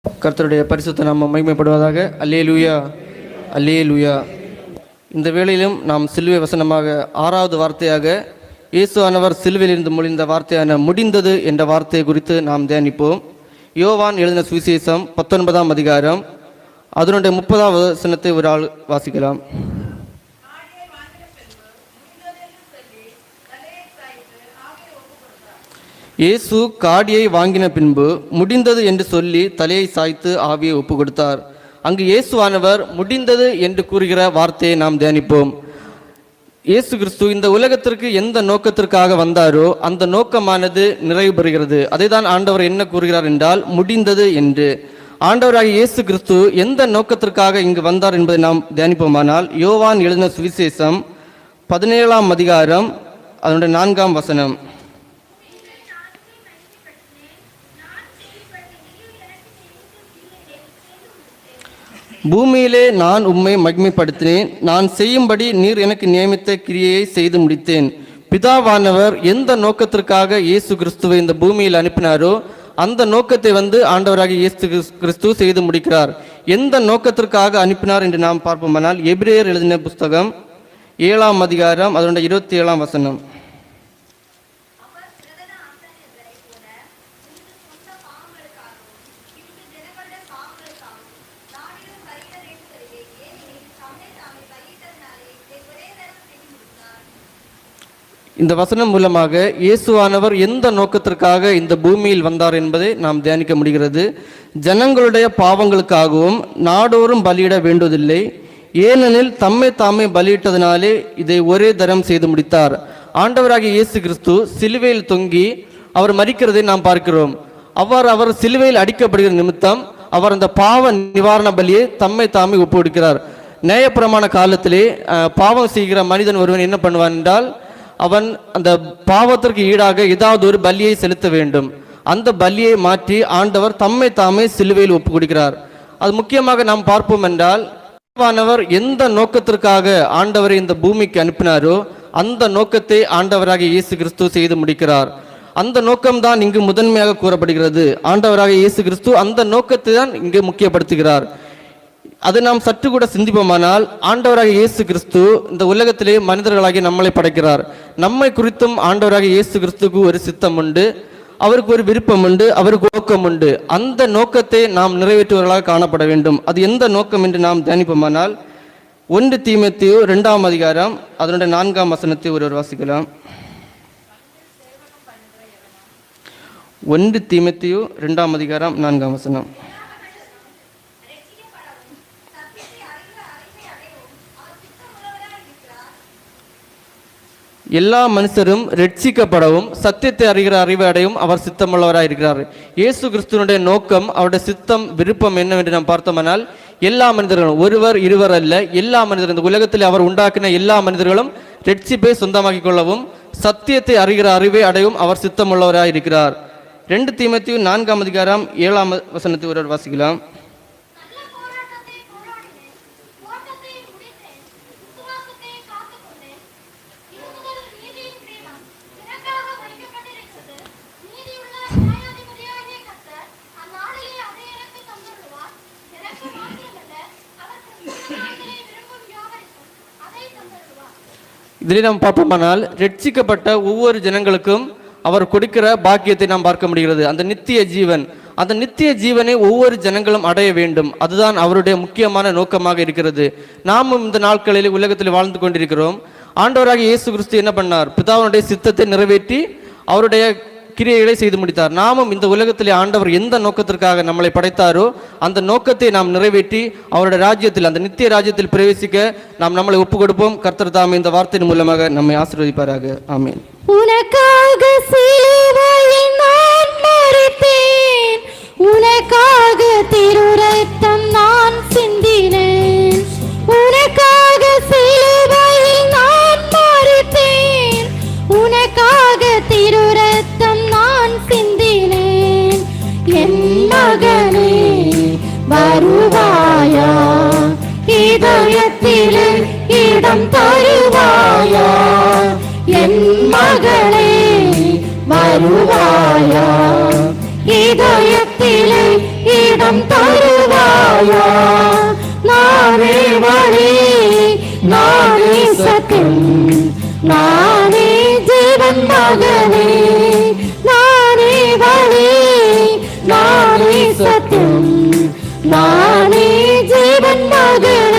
கர்த்தருடைய பரிசுத்த நாமம் மகிமைப்படுவதாக. அல்லேலூயா, அல்லேலூயா. இந்த வேளையிலும் நாம் சிலுவை வசனமாக 6வது வார்த்தையாக இயேசு ஆனவர் சிலுவையிலிருந்து மொழிந்த வார்த்தையான முடிந்தது என்ற வார்த்தையை குறித்து நாம் தியானிப்போம். யோவான் எழுதின சுவிசேஷம் 19ஆம் அதிகாரம் அதனுடைய 30வது வசனத்தை ஒரு ஆள் வாசிக்கலாம். இயேசு காடியை வாங்கின பின்பு முடிந்தது என்று சொல்லி தலையை சாய்த்து ஆவியை ஒப்பு கொடுத்தார். அங்கு இயேசுவானவர் முடிந்தது என்று கூறுகிற வார்த்தையை நாம் தியானிப்போம். இயேசு கிறிஸ்து இந்த உலகத்திற்கு எந்த நோக்கத்திற்காக வந்தாரோ அந்த நோக்கமானது நிறைவு பெறுகிறது. அதை தான் ஆண்டவர் என்ன கூறுகிறார் என்றால் முடிந்தது என்று. ஆண்டவராகிய இயேசு கிறிஸ்து எந்த நோக்கத்திற்காக இங்கு வந்தார் என்பதை நாம் தியானிப்போமானால் யோவான் எழுதின சுவிசேஷம் 17ஆம் அதிகாரம் அதனுடைய 4ஆம் வசனம். பூமியிலே நான் உம்மை மகிமைப்படுத்தினேன், நான் செய்யும்படி நீர் எனக்கு நியமித்த கிரியையை செய்து முடித்தேன். பிதாவானவர் எந்த நோக்கத்திற்காக இயேசு கிறிஸ்துவை இந்த பூமியில் அனுப்பினாரோ அந்த நோக்கத்தை ஆண்டவராக இயேசு கிறிஸ்து செய்து முடிக்கிறார். எந்த நோக்கத்திற்காக அனுப்பினார் என்று நாம் பார்ப்போமானால் எபிரேயர் எழுதின புஸ்தகம் 7ஆம் அதிகாரம் அதனுடைய 27ஆம் வசனம். இந்த வசனம் மூலமாக இயேசுவானவர் எந்த நோக்கத்திற்காக இந்த பூமியில் வந்தார் என்பதை நாம் தியானிக்க முடிகிறது. ஜனங்களுடைய பாவங்களுக்காகவும் நாடோறும் பலியிட வேண்டுவதில்லை, ஏனெனில் தம்மை தாமே பலியிட்டதினாலே இதை ஒரே தரம் செய்து முடித்தார். ஆண்டவராகிய இயேசு கிறிஸ்து சிலுவையில் தொங்கி அவர் மரிக்கிறதை நாம் பார்க்கிறோம். அவர் சிலுவையில் அடிக்கப்படுகிற நிமித்தம் அவர் அந்த பாவ நிவாரண பலியை தம்மை தாமே ஒப்பு கொடுக்கிறார். நியாயப்பிரமாண காலத்திலே பாவம் செய்கிற மனிதன் ஒருவன் என்ன பண்ணுவான் என்றால் அவன் அந்த பாவத்திற்கு ஈடாக ஏதாவது ஒரு பலியை செலுத்த வேண்டும். அந்த பலியை மாற்றி ஆண்டவர் தம்மை தாமே சிலுவையில் ஒப்பு கொடுக்கிறார். அது முக்கியமாக நாம் பார்ப்போம் என்றால் எந்த நோக்கத்திற்காக ஆண்டவரை இந்த பூமிக்கு அனுப்பினாரோ அந்த நோக்கத்தை ஆண்டவராக இயேசு கிறிஸ்து செய்து முடிக்கிறார். அந்த நோக்கம்தான் இங்கு முதன்மையாக கூறப்படுகிறது. ஆண்டவராக இயேசு கிறிஸ்து அந்த நோக்கத்தை தான் இங்கு முக்கியப்படுத்துகிறார். அதை நாம் சற்று கூட சிந்திப்போமானால் ஆண்டவராக இயேசு கிறிஸ்து இந்த உலகத்திலே மனிதர்களாகி நம்மளை படைக்கிறார். நம்மை குறித்தும் ஆண்டவராக இயேசு கிறிஸ்துக்கு ஒரு சித்தம் உண்டு, அவருக்கு ஒரு விருப்பம் உண்டு, அவருக்கு நோக்கம் உண்டு. அந்த நோக்கத்தை நாம் நிறைவேற்றுவர்களாக காணப்பட வேண்டும். அது எந்த நோக்கம் என்று நாம் தியானிப்போமானால் 1 தீமோத்தேயு 2ஆம் அதிகாரம் அதனுடைய 4ஆம் வசனத்தை ஒருவர் வாசிக்கலாம். 1 தீமோத்தேயு 2ஆம் அதிகாரம் 4ஆம் வசனம். எல்லா மனுஷரும் ரட்சிக்கப்படவும் சத்தியத்தை அறிகிற அறிவை அடையும் அவர் சித்தமுள்ளவராக இருக்கிறார். இயேசு கிறிஸ்துவனுடைய நோக்கம், அவருடைய சித்தம், விருப்பம் என்னவென்று நாம் பார்த்தோம்னால் எல்லா மனிதர்களும், ஒருவர் இருவர் அல்ல, எல்லா மனிதர்கள், இந்த உலகத்தில் அவர் உண்டாக்கின எல்லா மனிதர்களும் ரட்சிப்பை சொந்தமாக்கிக் கொள்ளவும் சத்தியத்தை அறிகிற அறிவை அடையும் அவர் சித்தமுள்ளவராக இருக்கிறார். 2 தீமோத்தேயு 4ஆம் அதிகாரம் 7ஆம் வசனத்தை ஒருவர் வாசிக்கலாம். இதில் நாம் பார்ப்போமானால் ரட்சிக்கப்பட்ட ஒவ்வொரு ஜனங்களுக்கும் அவர் கொடுக்கிற பாக்கியத்தை நாம் பார்க்க முடிகிறது. அந்த நித்திய ஜீவன், அந்த நித்திய ஜீவனை ஒவ்வொரு ஜனங்களும் அடைய வேண்டும். அதுதான் அவருடைய முக்கியமான நோக்கமாக இருக்கிறது. நாமும் இந்த நாட்களில் உலகத்தில் வாழ்ந்து கொண்டிருக்கிறோம். ஆண்டவராக இயேசு கிறிஸ்து என்ன பண்ணார்? பிதாவினுடைய சித்தத்தை நிறைவேற்றி அவருடைய கிரியைகளை செய்து முடித்தார். நாமும் இந்த உலகத்திலே ஆண்டவர் எந்த நோக்கத்திற்காக நம்மளை படைத்தாரோ அந்த நோக்கத்தை நாம் நிறைவேற்றி அவருடைய ராஜ்யத்தில், அந்த நித்திய ராஜ்யத்தில் பிரவேசிக்க நாம் நம்மளை ஒப்பு கொடுப்போம். கர்த்தர் தாமே இந்த வார்த்தையின் மூலமாக நம்மை ஆசீர்வதிப்பாராக. ஆமென். உனக்காக சிலுவையில் நான் மரித்தேன், உனக்காக திரு ரத்தம் நான் சிந்தினேன். உனக்காக சிலுவையில் நான் மரித்தேன், உனக்காக திரு ரத்தம் நான் சிந்தினேன். என் மகனே வருவாயா, இதயத்திலே இடம் தருவாயா. என் மகளே வருவாயா, இதயத்திலே இடம் இடம் தருவாயா? நானே வழி, நானே சத்தியம், நானே ஜீவன் மகனே. நானே வழி, நானே சத்தியம், நானே ஜீவன் மகனே.